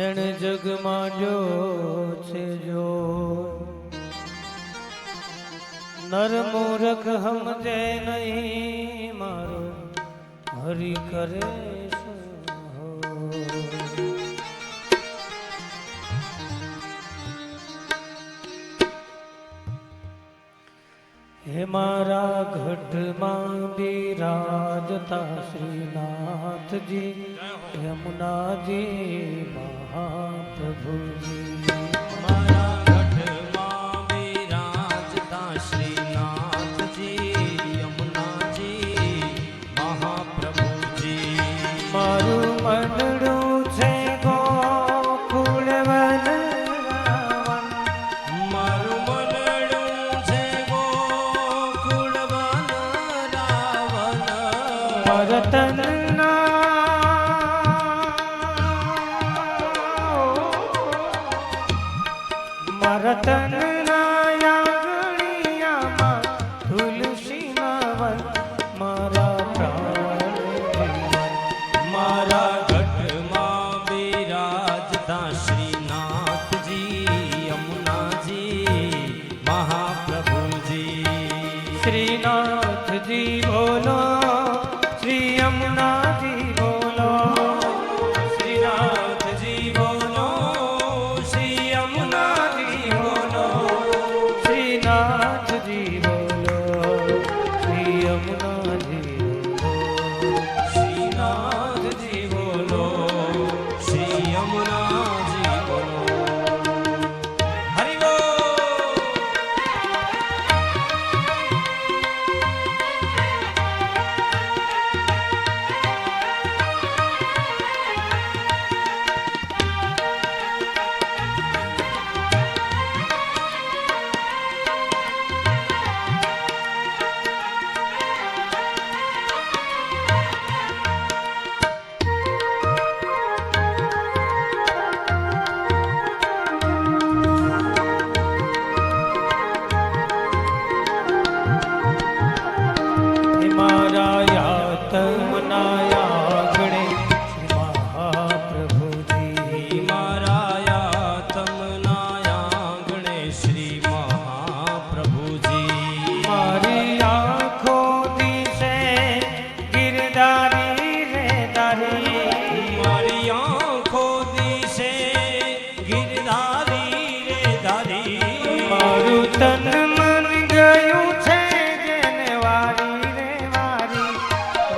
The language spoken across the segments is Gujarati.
જેણે જગમાં જો છે જો નર મૂરખ સમજે નહીં મારો હરિ કરે શું હો? હે મારા ઘટમાં બિરાજતા શ્રીનાથજી યમુનાજી મહાપ્રભુજી મારું મંડળું છે ગોકુળ વનરાવન મારું મંડળું છે ગોકુળ વનરાવન મરતનના યાગણિયામાં તુલસીના વન મારા પ્રાણ મારા ઘટમાં બિરાજતા શ્રીનાથજી યમુનાજી મહાપ્રભુજી શ્રીનાથજી બોલો શ્રી યમુનાજી બોલો શ્રીનાથજી બોલો શ્રી યમુનાજી બોલો શ્રીનાથજી બોલો શ્રી યમુનાજી બોલો શ્રીનાથજી બોલો શ્રી યમુનાજી બોલો હરિ બોલ મારા યાતમના યાગણે શ્રી મહાપ્રભુજી મારા યાતમના યાગણે શ્રી મહાપ્રભુજી મારી આંખો દિશે ગિરધારી રે તારી મારી આંખો દિશે ગિરધારી રે ધારી મારું તન મન ગયું છે જેને વારી રે વારી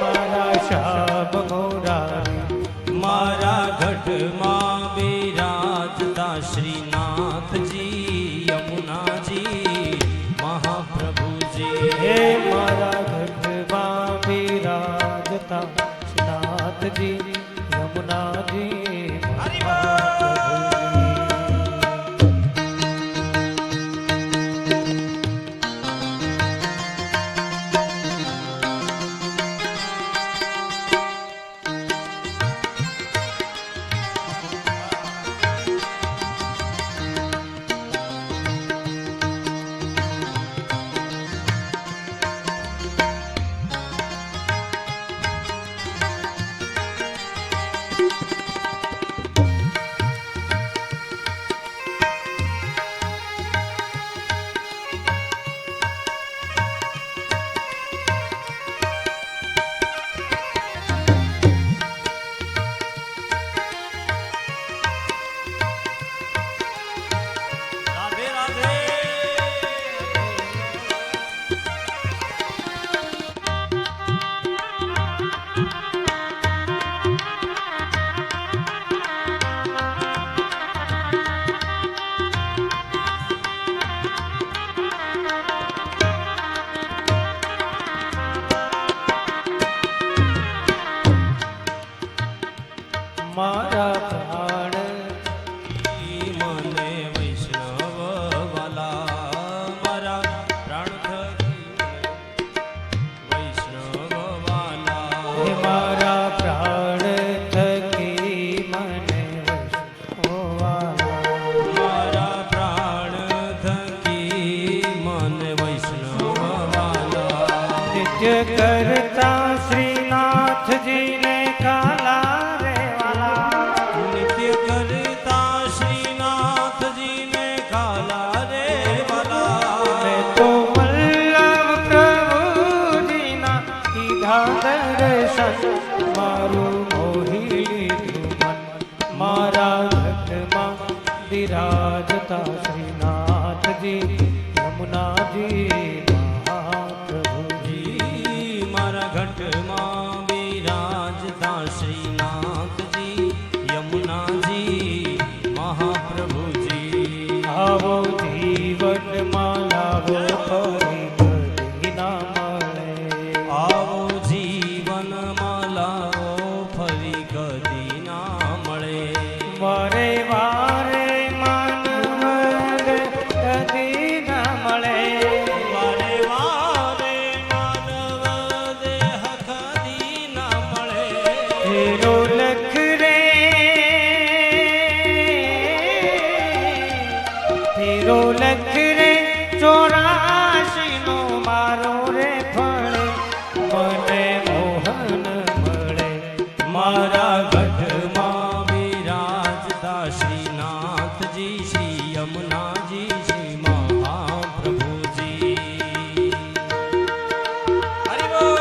મારા શાબ મોરારી મારા ગઢમાં બિરાજતા શ્રીનાથજી યમુનાજી મહાપ્રભુજી હે મારા ઘટમાં બિરાજતા શ્રીનાથજી યમુનાજી મહાપ્રભુજી બિરાજતા શ્રીનાથજી યમુનાજી મહાપ્રભુજી મારા ઘટમાં બિરાજતા શ્રીનાથજી યમુનાજી મહાપ્રભુજી આવો જીવનમાં લાવો ફરી કદી ના મળે આવો જીવનમાં લાવો ફરી કદી ના મળે વારે વારે માનવ કદી ના મળે વારે વારે માનવ દેહ કદી ના મળે તેરો લખ રે તેરો લખ રે 84 નો મારો રે ફળ મને મોહન મળે મારા ગઢમાં બિરાજતા શ્રીનાથજી શ્રી યમુનાજી શ્રી મહાપ્રભુજી હરિ બોલ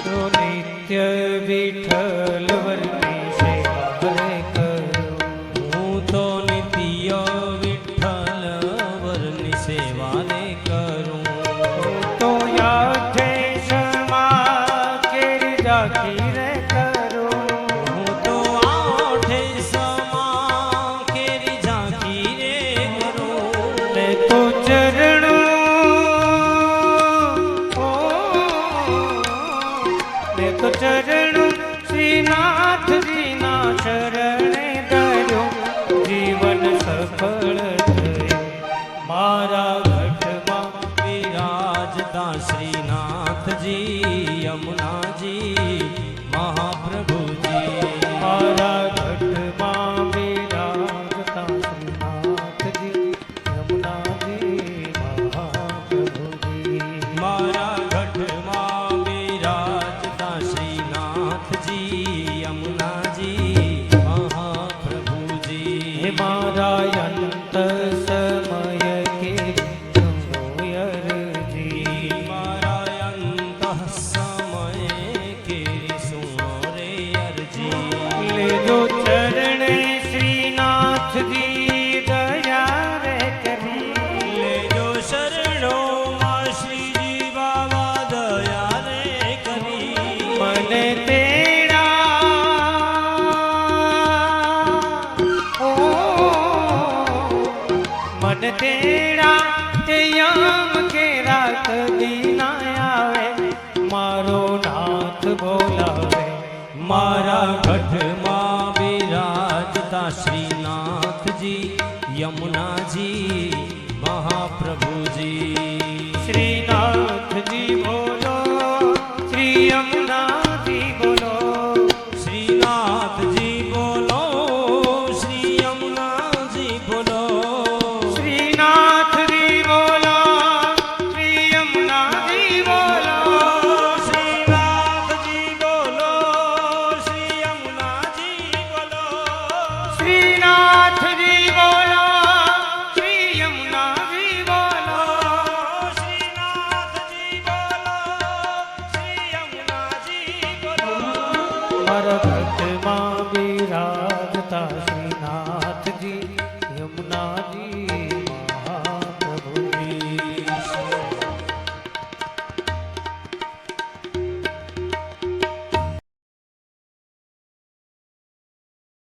તો નિત્ય વિઠ્ઠલ વરની સેવા રે કરું હું તો નિત્ય વિઠ્ઠલ વરની સેવા ને કરું તો યાદે સમા કેરી જાકી રે કરું હું તો આઠે સમા કેરી ઝાંકી રે કરું ને તો ચરણો ને તો ચરણો શ્રીનાથજીના શરણે ધર્યો જીવન સફળ થયું મારા ઘટમાં બિરાજતા શ્રીનાથજી યમુનાજી મહાપ્રભુજી મારા ઘટમાં બિરાજતા શ્રીનાથજી યમુનાજી મહાપ્રભુજી મારા ગઢમાં બિરાજતા શ્રીનાથજી યમુનાજી મહાપ્રભુજી હે મારા અંત સમય કે સુમયરજી મારા અંતઃ સમયે કેરી સુનો રે અરજી લેજો ચરણે શ્રીનાથજી દયા રે કરી લેજો શરણોમાં શ્રીજી બાબા દયા રે કરી મને તેડા ઓ મને તેડા તે યમ કેરા કદી ના આવે મારો નાથ બોલાવે મારા ગઢમાં બિરાજતા શ્રીનાથજી યમુનાજી મહાપ્રભુજી શ્રીનાથજી બોલો શ્રી યમુનાજી બોલો શ્રીનાથજી બોલો શ્રી યમુનાજી બોલો શ્રીનાથજી બોલો શ્રી યમુનાજી બોલો શ્રીનાથજી બોલો શ્રી યમુનાજી બોલો શ્રીનાથજી બોલો શ્રી યમુનાજી બોલો શ્રીનાથજી બોલો શ્રી યમુનાજી બોલો મારા ઘટમાં બિરાજતા શ્રીનાથજી યમુનાજી